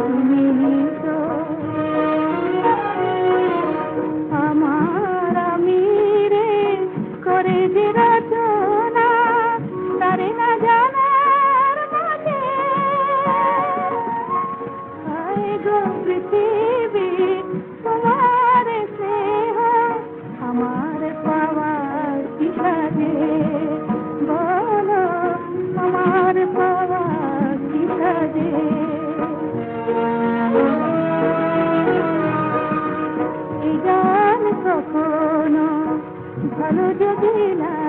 তুমি তো আমার আমি রে করে যে রচনা তারে না জানার মাঝে হায় গো পৃথিবী তোমার স্নেহ আমার পাওয়া কি সাজে বলো আমার পাওয়া কি সাজে এই গান কখনো ভালো যদি না